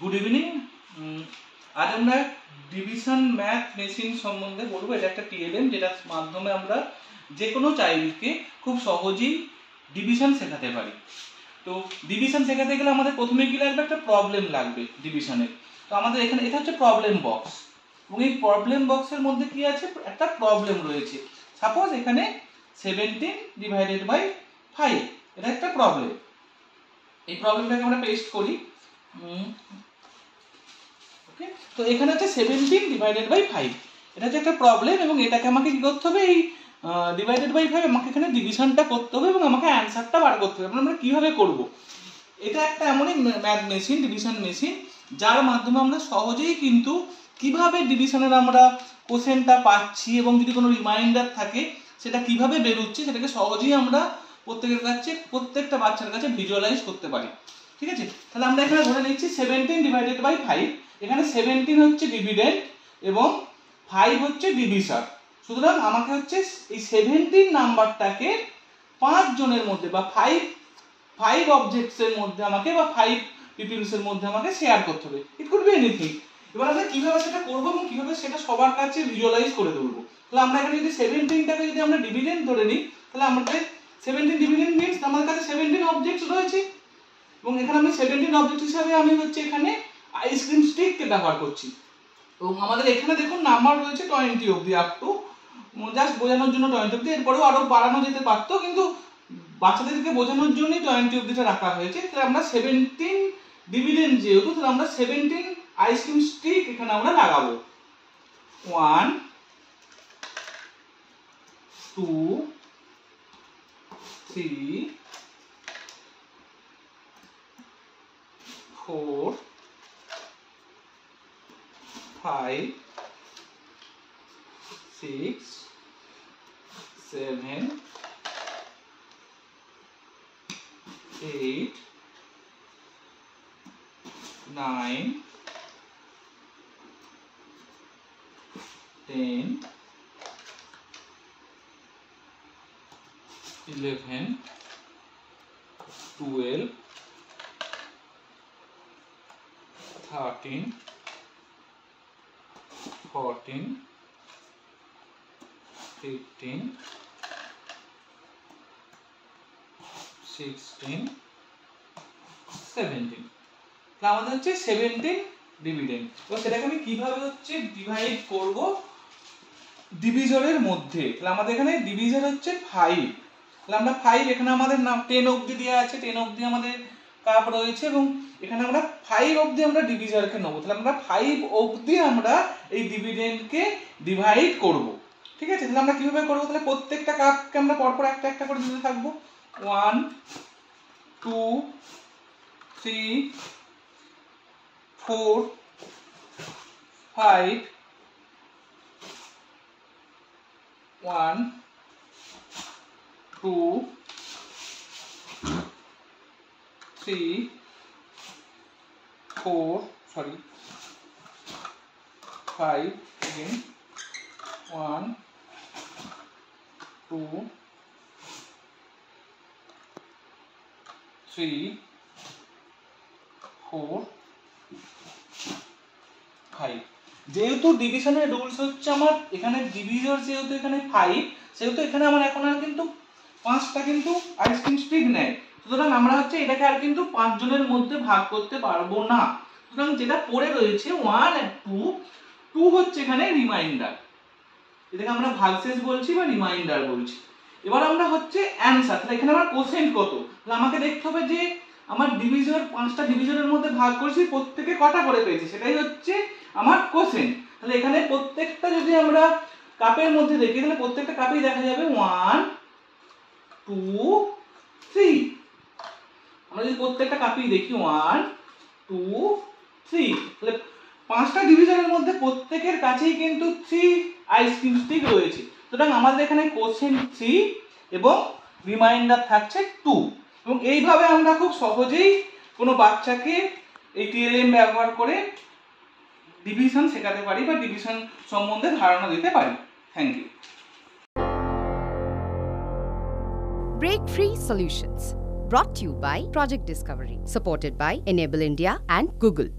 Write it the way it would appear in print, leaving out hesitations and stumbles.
Good evening. আজ আমরা division math machine সম্বন্ধে বলবো। এটা একটা টিএলএম যেটার মাধ্যমে আমরা যে কোনো চাইল্ডকে খুব সহজেই ডিভিশন শেখাতে পারি। তো ডিভিশন শেখাতে গেলে আমাদের প্রথমে কি লাগবে? একটা প্রবলেম লাগবে ডিভিশনের। তো আমাদের এখানে এটা হচ্ছে প্রবলেম বক্স, এবং এই প্রবলেম বক্সের মধ্যে কি আছে? একটা প্রবলেম রয়েছে। সাপোজ এখানে 17/5, এটা একটা প্রবলেম। এই প্রবলেমটাকে আমরা পেস্ট করি। ওকে, তো এখানে হচ্ছে 17/5, এটা হচ্ছে একটা প্রবলেম, এবং এটাকে আমাকে কি করতে হবে? এই /5 আমাকে এখানে ডিভিশনটা করতে হবে এবং আমাকে অ্যান্সারটা বার করতে হবে। আমরা কিভাবে করব? এটা একটা এমনই ম্যাথ মেশিন, ডিভিশন মেশিন, যার মাধ্যমে আমরা সহজেই কিন্তু কিভাবে ডিভিশনের আমরা কোশ্চেনটা পাচ্ছি এবং যদি কোনো রিমাইন্ডার থাকে সেটা কিভাবে বেরোচ্ছে সেটাকে সহজেই আমরা প্রত্যেকটা বাচ্চার কাছে ভিজুয়ালাইজ করতে পারি। ঠিক আছে, তাহলে আমরা এখানে ধরে নিচ্ছি 17/5, এখানে 17 হচ্ছে ডিভিডেন্ড এবং 5 হচ্ছে ডিভিশন। সুতরাং আমাকে হচ্ছে এই 17 নাম্বারটাকে 5 জনের মধ্যে বা 5 অবজেক্টসের মধ্যে আমাকে বা 5 পিপলসের মধ্যে আমাকে শেয়ার করতে হবে। It could be anything. এবার আমরা কিভাবে সেটা করবো এবং কিভাবে সেটা সবার কাছে ভিজুয়ালাইজ করে দেবো? তাহলে আমরা এখানে যদি 17টাকে যদি আমরা ডিভিডেন্ড ধরে নিই, তাহলে আমাদের 17 ডিভিডেন্ড মিনস আমাদের কাছে 17 অবজেক্টস রয়েছে, এবং এখানে আমি 17 অবজেক্ট হিসাবে আমি হচ্ছে এখানে আইসক্রিম স্টিককে ব্যবহার করছি। এবং আমাদের এখানে দেখুন নাম্বার রয়েছে 20 অবধি, আপ টু জাস্ট বোঝানোর জন্য 20 অবধি। এরপরেও আরো বাড়ানো যেতে পারতো, কিন্তু বাচ্চাদেরকে বোঝানোর জন্যই 20 অবধিটা রাখা হয়েছে। তাহলে আমরা 17 ডিভিডেন্ড যেহেতু, তাহলে আমরা 17 আইসক্রিম স্টিক এখানে আমরা লাগাবো। 1 2 3 4 5 6 7 8 9 10 11 12 13 14 15 16 17। আমাদের হচ্ছে 17 ডিভিডেন্ড। তো সেটাকে আমি কিভাবে হচ্ছে ডিভাইড করব ডিভিজরের মধ্যে? তাহলে আমাদের এখানে ডিভিজর হচ্ছে 5। তাহলে আমরা 5, এখানে আমাদের নাম 10 অবধি দেওয়া আছে, 10 অবধি আমাদের কাপ রয়েছে, এবং এখানে আমরা 5 অবধি আমরা ডিভিজরকে নেবো। তাহলে আমরা 5 অবধি আমরা এই ডিভিডেন্ডকে ডিভাইড করব। ঠিক আছে, তাহলে আমরা কিভাবে করবো? তাহলে প্রত্যেকটা কাপকে আমরা পরপর একটা একটা করে দিতে থাকবো। 1 2 3 4 5 1 2 3 4 5 again 1 2 3 4 5। যেহেতু ডিভিশনের রুলস হচ্ছে আমার এখানে ডিভিজর, যেহেতু এখানে 5, সেহেতু এখানে আমার এখন আর কিন্তু 5টা কিন্তু আইসক্রিম স্টিক নেয়। সুতরাং আমরা হচ্ছে এটাকে আর কিন্তু 5 জনের মধ্যে ভাগ করতে পারবো না। সুতরাং যেটা পড়ে রয়েছে 1 আর 2 হচ্ছে এখানে রিমাইন্ডার, এটাকে আমরা ভাগশেষ বলছি বা রিমাইন্ডার বলছি। এবার আমরা হচ্ছে অ্যানসার, তাহলে এখানে আমার কোশ্চেন কত? তাহলে আমাকে দেখতে হবে যে আমার ডিভিজর 5টা ডিভিজনের মধ্যে ভাগ করছি, প্রত্যেকে কটা করে পেয়েছে, সেটাই হচ্ছে আমার কোশ্চেন। তাহলে এখানে প্রত্যেকটা যদি আমরা কাপের মধ্যে দেখি, তাহলে প্রত্যেকটা কাপেই দেখা যাবে 1 2 3। আমরা যদি প্রত্যেকটা কাপেই দেখি 1 2 3, তাহলে 5টা ডিভিজনের মধ্যে প্রত্যেকের কাছেই কিন্তু 3 আইসক্রিম স্টিক রয়েছে। সুতরাং আমাদের এখানে কোশ্চেন 3 এবং রিমাইন্ডার থাকছে 2। এবং এইভাবে আমরা খুব সহজেই কোনো বাচ্চাকে এই টিএলএম ব্যবহার করে ডিভিশন শেখাতে পারি বা ডিভিশন সম্বন্ধে ধারণা দিতে পারি। Thank you. Break Free Solutions, brought to you by Project Discovery, supported by Enable India and Google.